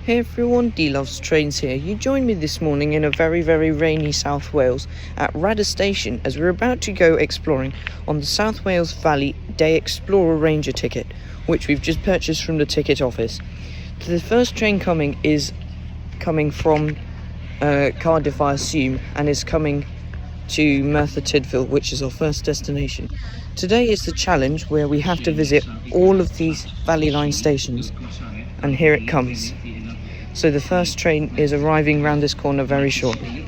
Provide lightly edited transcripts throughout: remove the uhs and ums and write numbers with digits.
Hey everyone, D Loves Trains here. You joined me this morning in a very rainy South Wales at Rada Station as we're about to go exploring on the South Wales Valley Day Explorer Ranger ticket, which we've just purchased from the ticket office. The first train coming from Cardiff, I assume, and is coming to Merthyr Tydfil, which is our first destination. Today is the challenge where we have to visit all of these Valley Line stations, and here it comes. So the first train is arriving round this corner very shortly.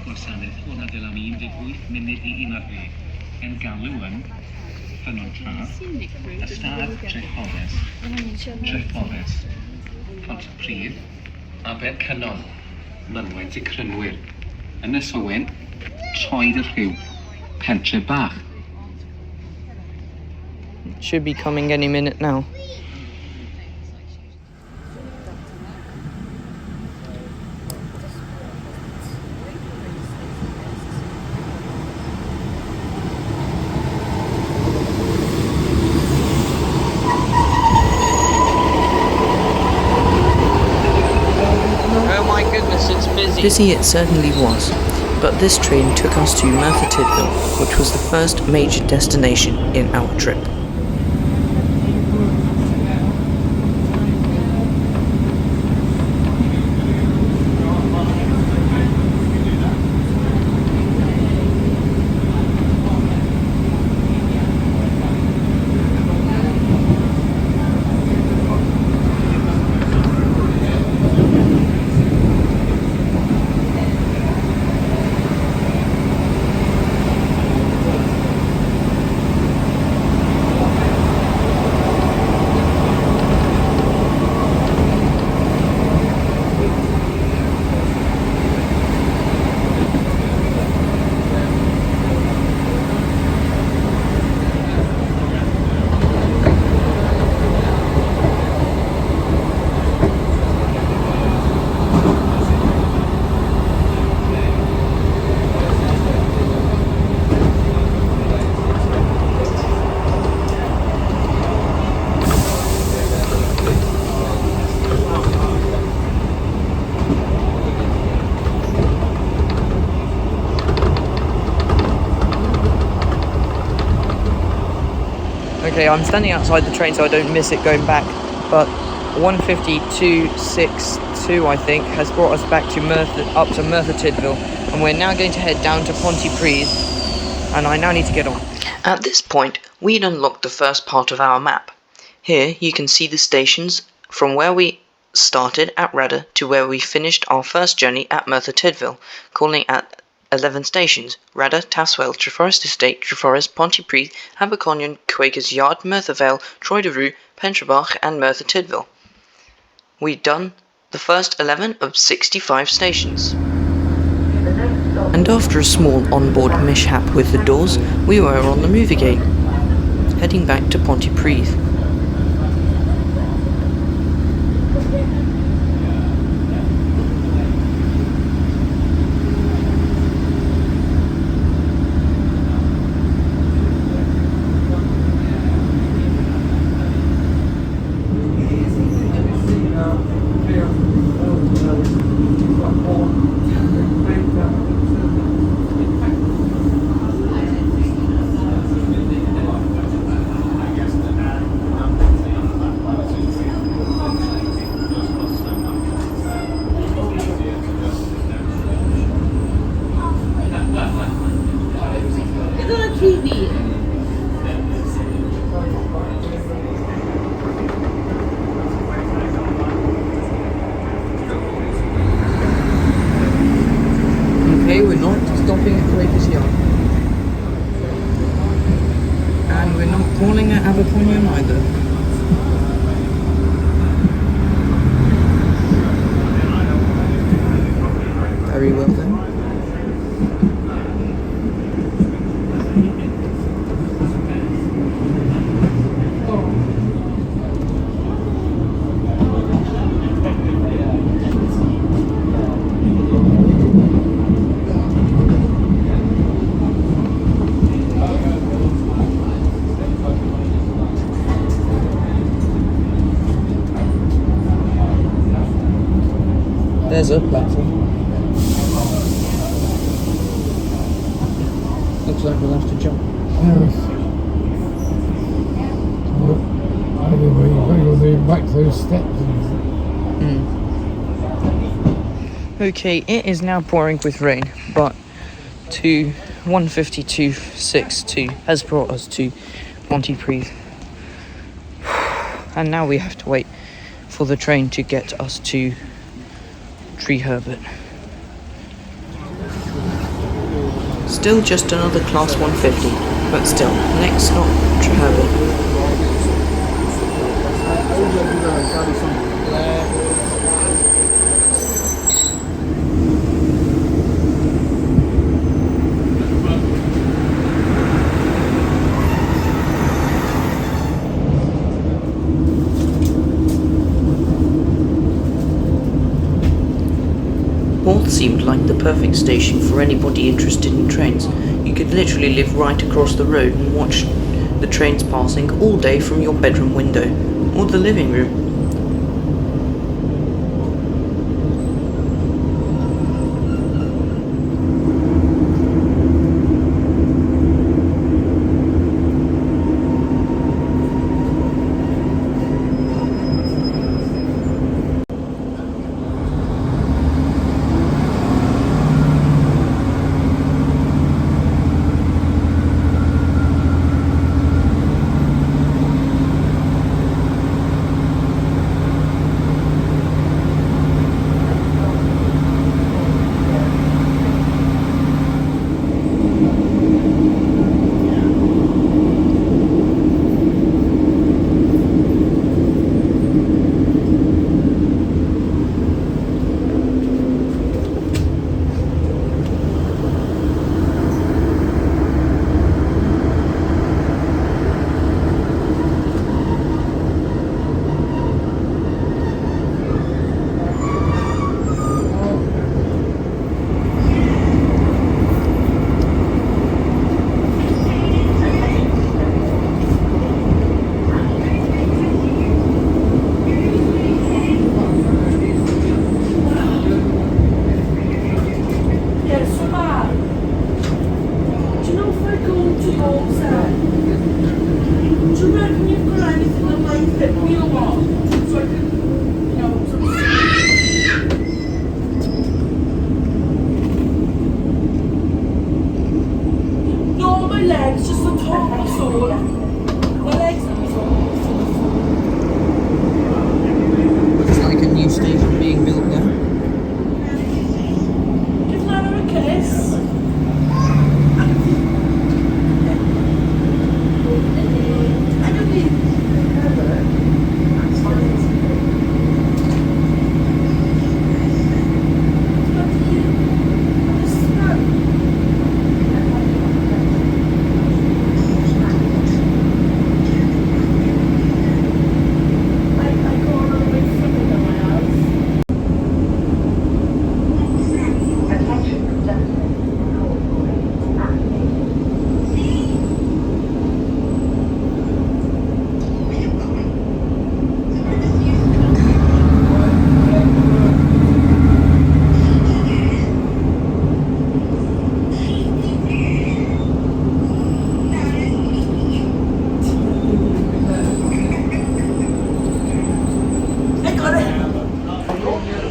Should be coming any minute now. Busy it certainly was, but this train took us to Merthyr Tydfil, which was the first major destination in our trip. Okay, I'm standing outside the train so I don't miss it going back, but 152.62 I think has brought us back to up to Merthyr Tydfil, and we're now going to head down to Pontypridd, and I now need to get on. At this point, we'd unlocked the first part of our map. Here you can see the stations from where we started at Rada to where we finished our first journey at Merthyr Tydfil, calling at 11 stations: Rada, Taswell, Treforest Estate, Treforest, Pontypridd, Aberconyon, Quakers Yard, Merthyr Vale, Troederu, Pentrabach and Merthyr Tydfil. We'd done the first 11 of 65 stations. And after a small onboard mishap with the doors, we were on the move again, heading back to Pontypridd. There's a platform. Looks like we'll have to jump. Anyway, you've got to go back to those steps. Okay, it is now pouring with rain, but to 152.62 has brought us to Pontypridd. And now we have to wait for the train to get us to Treherbert. Still just another class 150, but still, next stop, Treherbert. Porth seemed like the perfect station for anybody interested in trains. You could literally live right across the road and watch the trains passing all day from your bedroom window or the living room. Looks like a new station being built there. Give Lara a kiss.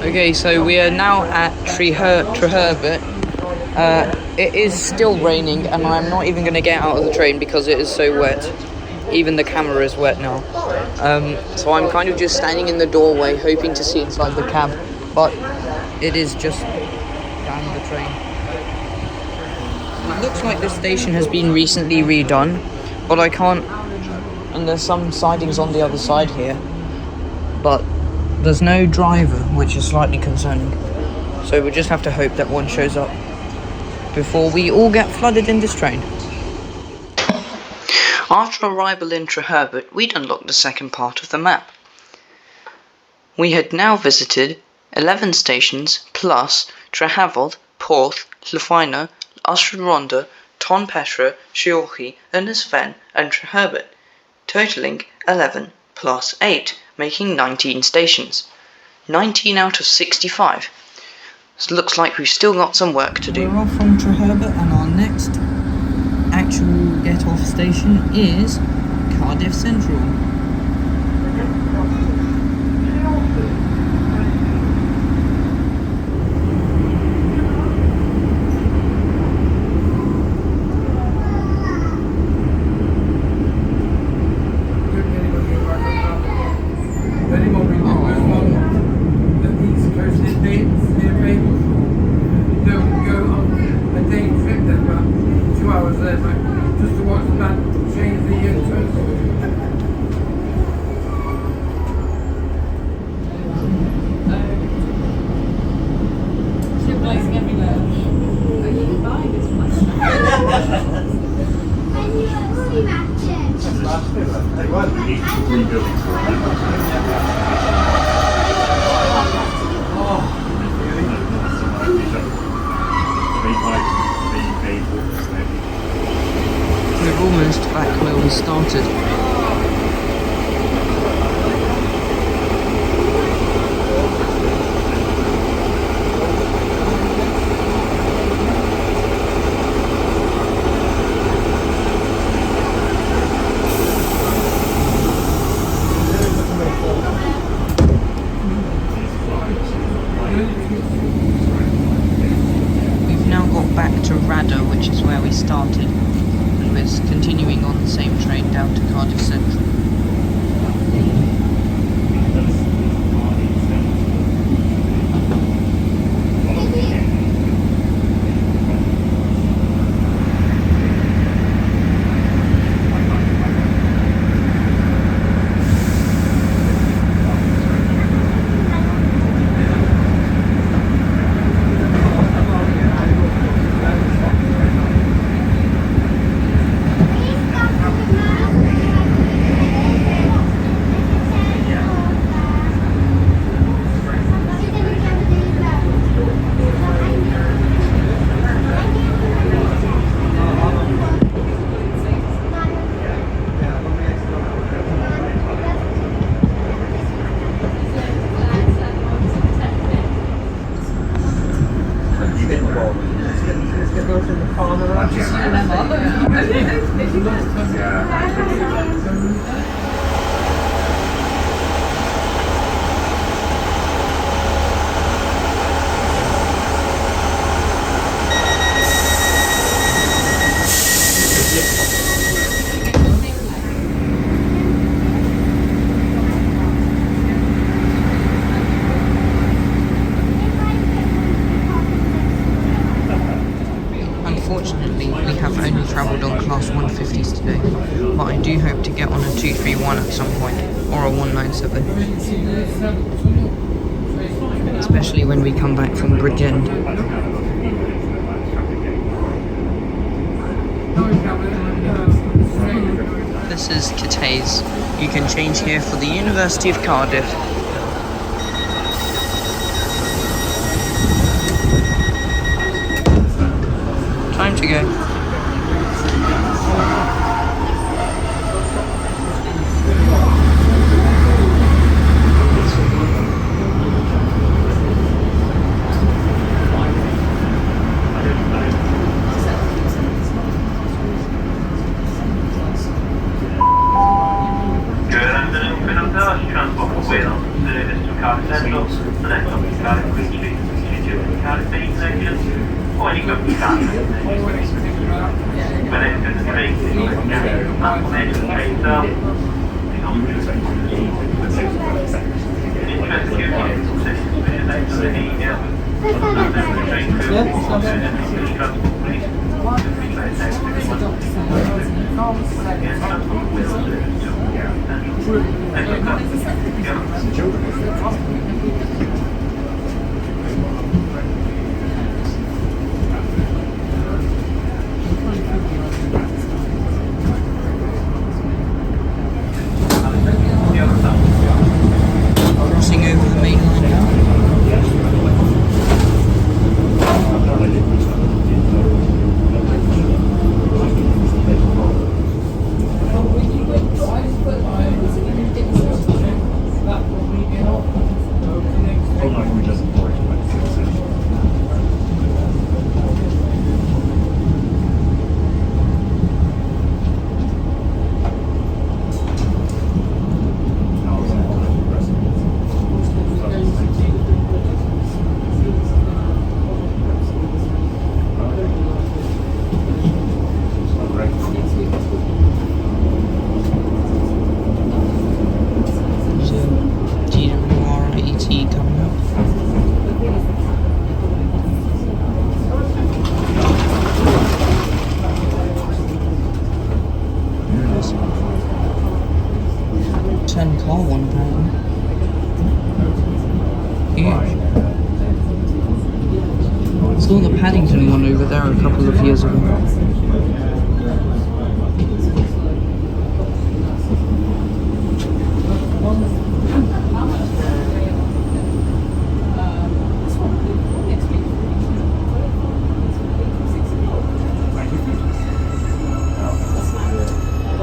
Okay, so we are now at Treherbert. It is still raining, and I'm not even going to get out of the train because it is so wet. Even the camera is wet now. So I'm kind of just standing in the doorway, hoping to see inside the cab, but it is just down the train. It looks like the station has been recently redone, but I can't. And there's some sidings on the other side here, but there's no driver, which is slightly concerning. So we'll just have to hope that one shows up before we all get flooded in this train. After arrival in Treherbert, we'd unlocked the second part of the map. We had now visited 11 stations plus Treherbert, Porth, Llanfairpwll, Ronda, Ton Petra, Shiorchi, Ynysven and Treherbert, totaling 11 plus 8, making 19 stations. 19 out of 65. So it looks like we've still got some work to do. We're off from Treherbert and our next actual get-off station is Cardiff Central. We're almost back where we started. We've now got back to Rada, which is where we started. We're continuing on the same train down to Cardiff Central. Unfortunately, we have only travelled on Class 150s today, but I do hope to get on a 231 at some point, or a 197. Especially when we come back from Bridgend. This is Cathays. You can change here for the University of Cardiff. Time to go. Transport for Wales service to Cardiff Central, the next stop is Cardiff Queen Street, to Cardiff Main Station, or any company Cardiff. When entering the train, platform edge of the train itself, the options. In interest of duty, assistance with the next of the email, the train crew, or transport police, free trade text, yes, transport for Wales service to Crossing over the main line now. saw the Paddington one over there a couple of years ago.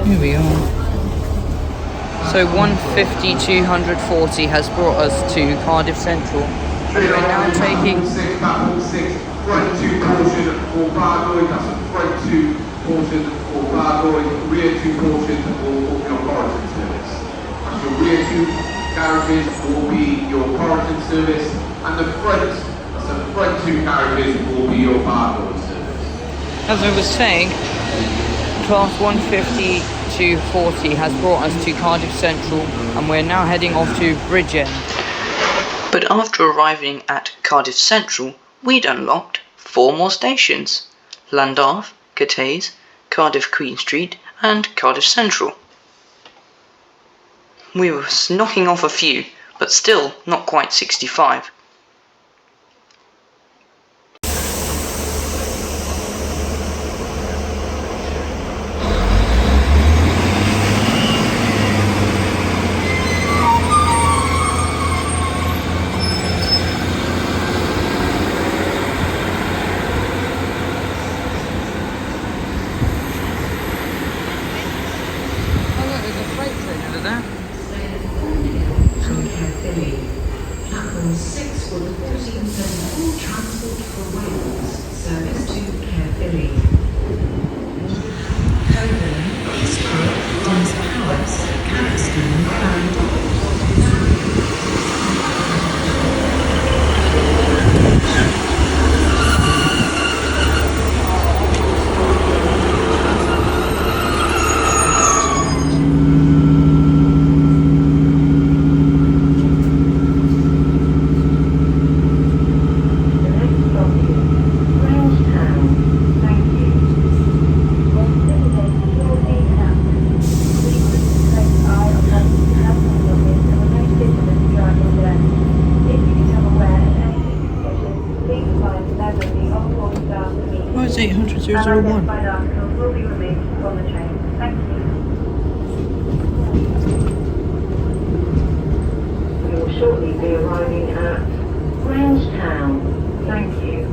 Here we are. So 150, 240 has brought us to Cardiff Central. And we're now taking... Front 2 portion for Bargoy, that's a front 2 portion for Bargoy, rear 2 portion for your Corrigan service. And your rear 2 carriages will be your Corrigan service, and the front, that's the front 2 carriages will be your Bargoy service. As I was saying, Class 150 to 40 has brought us to Cardiff Central, and we're now heading off to Bridgend. But after arriving at Cardiff Central, we'd unlocked 4 more stations: Llandaff, Cathays, Cardiff Queen Street and Cardiff Central. We were knocking off a few, but still not quite 65. Platform 6 for the 1474 Transport for Wales, service to Caerphilly. Coburn, Eastbrook, Deans Palace, Caxton and Oh, it's 800-001. will be removed from the train. Thank you. We will shortly be arriving at Grangetown. Thank you.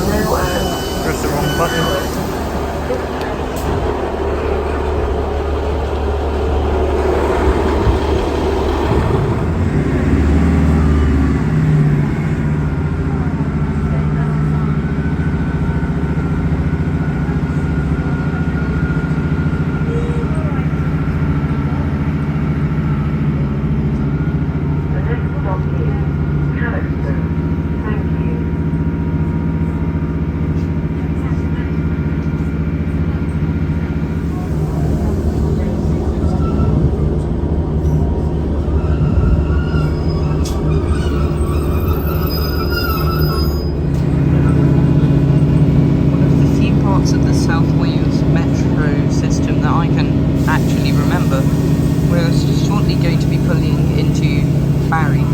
Press the wrong button. Of the South Wales metro system that I can actually remember. We're shortly going to be pulling into Barry,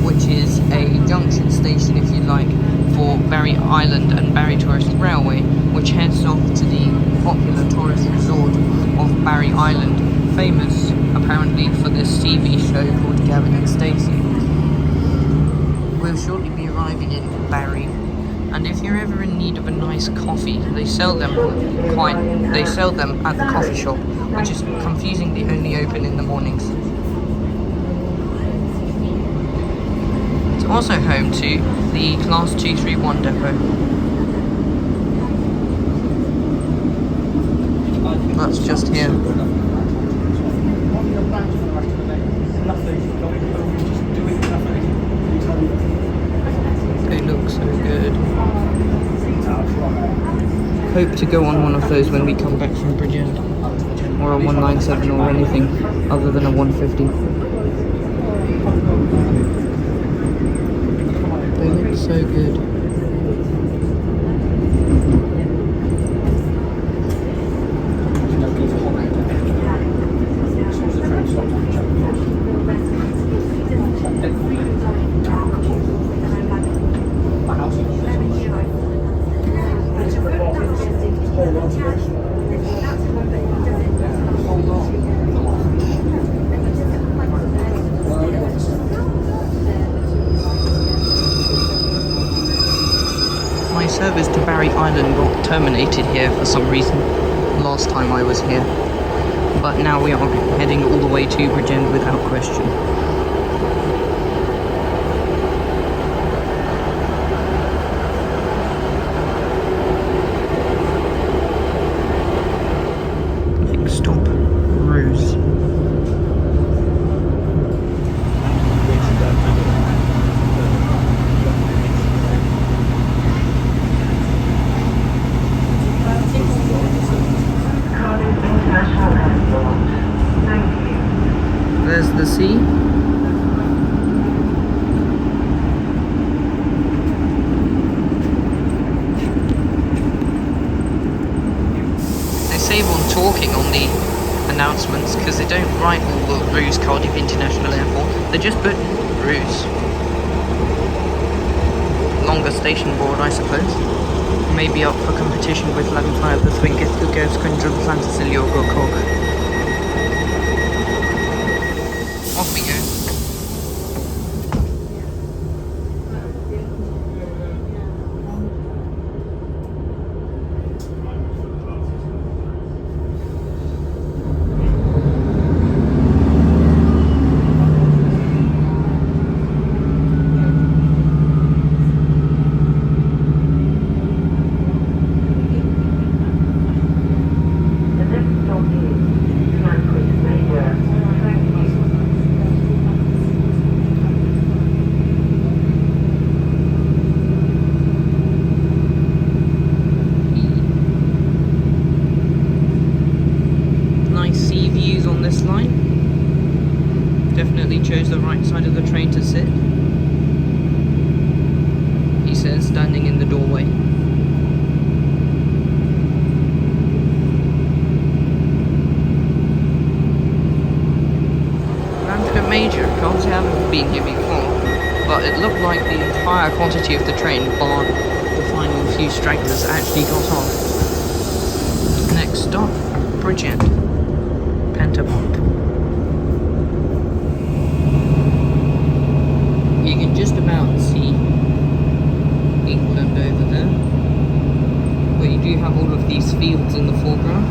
which is a junction station, if you like, for Barry Island and Barry Tourist Railway, which heads off to the popular tourist resort of Barry Island, famous apparently for this TV show called Gavin and Stacey. We'll shortly be arriving in Barry. And if you're ever in need of a nice coffee, they sell them at the coffee shop, which is confusingly only open in the mornings. It's also home to the Class 231 depot. That's just here. They look so good. Hope to go on one of those when we come back from Bridgend, or a 197 or anything other than a 150. They look so good. My service to Barry Island got terminated here for some reason last time I was here, but now we are heading all the way to Bridgend without question. Next stop, Rose. There's the sea. They save on talking on the announcements because they don't write all the Ruse Cardiff International Airport. They just put Ruse. Longer station board, I suppose. Maybe up for competition with Lanfire, the Swingeth, who goes Quindrum, Fantasilio, or Cog. Off we go. This line. Definitely chose the right side of the train to sit. He says, standing in the doorway. Lanfire Major, can't say I haven't been here before, but it looked like the entire quantity of the train, bar the final few stragglers, actually got off. Next stop, Bridgend. Pentabont. You can just about see England over there. do have all of these fields in the foreground.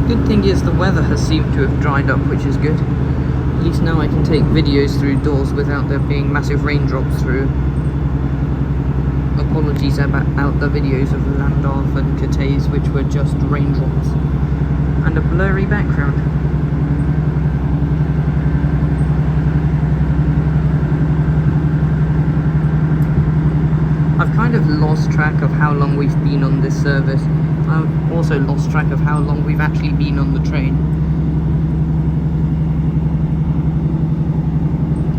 Good thing is the weather has seemed to have dried up, which is good. At least now I can take videos through doors without there being massive raindrops through. Apologies about the videos of Landorf and Cathays, which were just raindrops and a blurry background. I've kind of lost track of how long we've been on this service. I've also lost track of how long we've actually been on the train.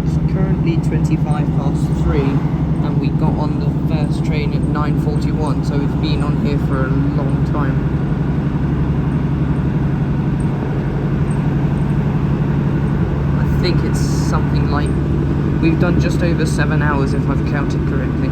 It's currently 3:25 and we got on the first train at 9:41, so we've been on here for a long time. I think it's something like, we've done just over 7 hours if I've counted correctly.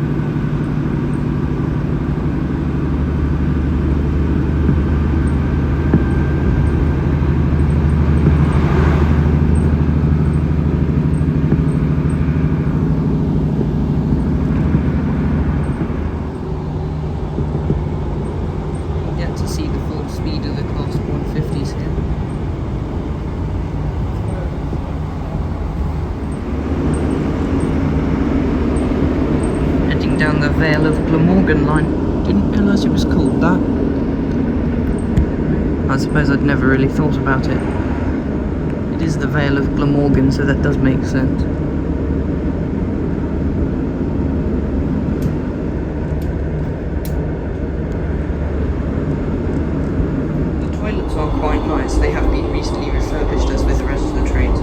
See the full speed of the Class 150s here. Heading down the Vale of Glamorgan line. Didn't realise it was called that. I suppose I'd never really thought about it. It is the Vale of Glamorgan, so that does make sense. Are quite nice. They have been recently refurbished as with the rest of the trains.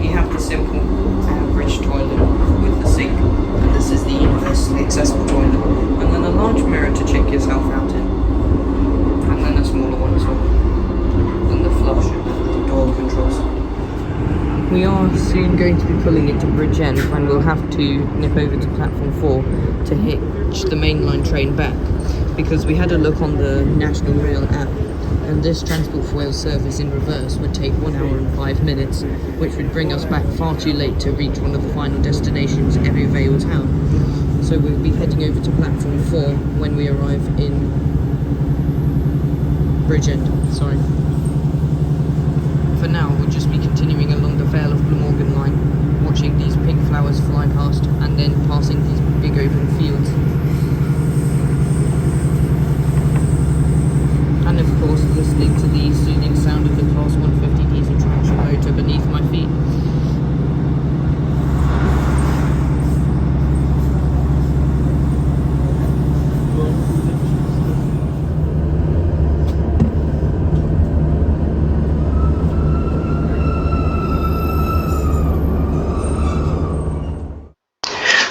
You have the simple average toilet with the sink, and this is the universally accessible toilet, and then a large mirror to check yourself out in, and then a smaller one as well, and the flush and the door controls. We are soon going to be pulling into Bridgend, and we'll have to nip over to platform 4 to hitch the mainline train back, because we had a look on the National Rail app, and this Transport for Wales service in reverse would take 1 hour and 5 minutes, which would bring us back far too late to reach one of the final destinations, Ebbw Vale Town. So we'll be heading over to platform 4 when we arrive in Bridgend. Sorry. For now, we'll just be continuing along the Vale of Glamorgan line, watching these pink flowers fly past, and then passing these big open fields. And of course, listening to the soothing sound of the Class 150 diesel traction motor beneath my feet.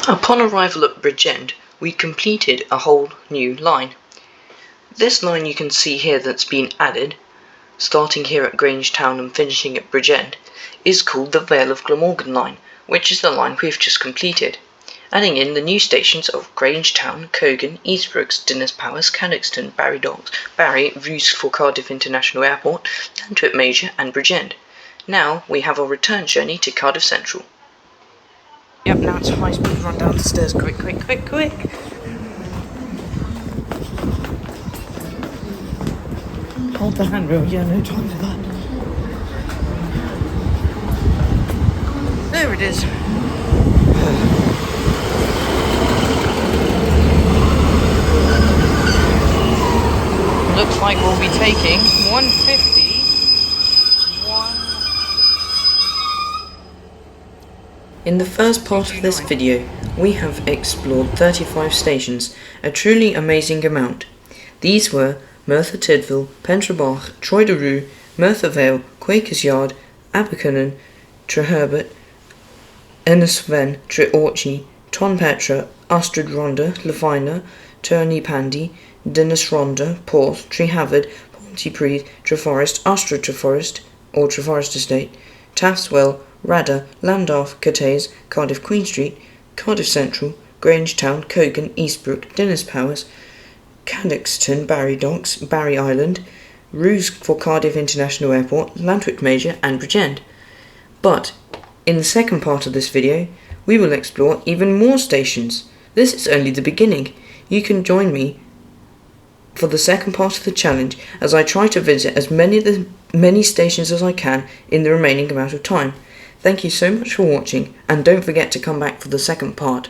Upon arrival at Bridgend, we completed a whole new line. This line you can see here that's been added, starting here at Grangetown and finishing at Bridgend, is called the Vale of Glamorgan line, which is the line we've just completed, adding in the new stations of Grangetown, Cogan, Eastbrooks, Dinas Powys, Cannockston, Barry Docks, Barry, Ruse for Cardiff International Airport, Antwerp Major and Bridgend. Now we have our return journey to Cardiff Central. Yep, now it's a high speed run down the stairs, quick. Hold the handrail, yeah, no time for that. There it is. Looks like we'll be taking 150. In the first part of this video, we have explored 35 stations, a truly amazing amount. These were Merthyr Tydfil, Pentrabach, Troy de Rue, Merthyr Vale, Quakers Yard, Abercynon, Treherbert, Ennisven, Treorchy, Tonpetra, Astrid Ronda, Lefina, Turney Pandy, Dennis Ronda, Porth, Treherbert, Pontypridd, Treforest, Astrid Treforest, or Treforest Estate, Taftswell, Radda, Landorf, Cattays, Cardiff Queen Street, Cardiff Central, Grange Town, Cogan, Eastbrook, Dennis Powers, Cadoxton, Barry Docks, Barry Island, Roos for Cardiff International Airport, Lantwick Major and Bridgend. But in the second part of this video, we will explore even more stations. This is only the beginning. You can join me for the second part of the challenge as I try to visit as many stations as I can in the remaining amount of time. Thank you so much for watching, and don't forget to come back for the second part.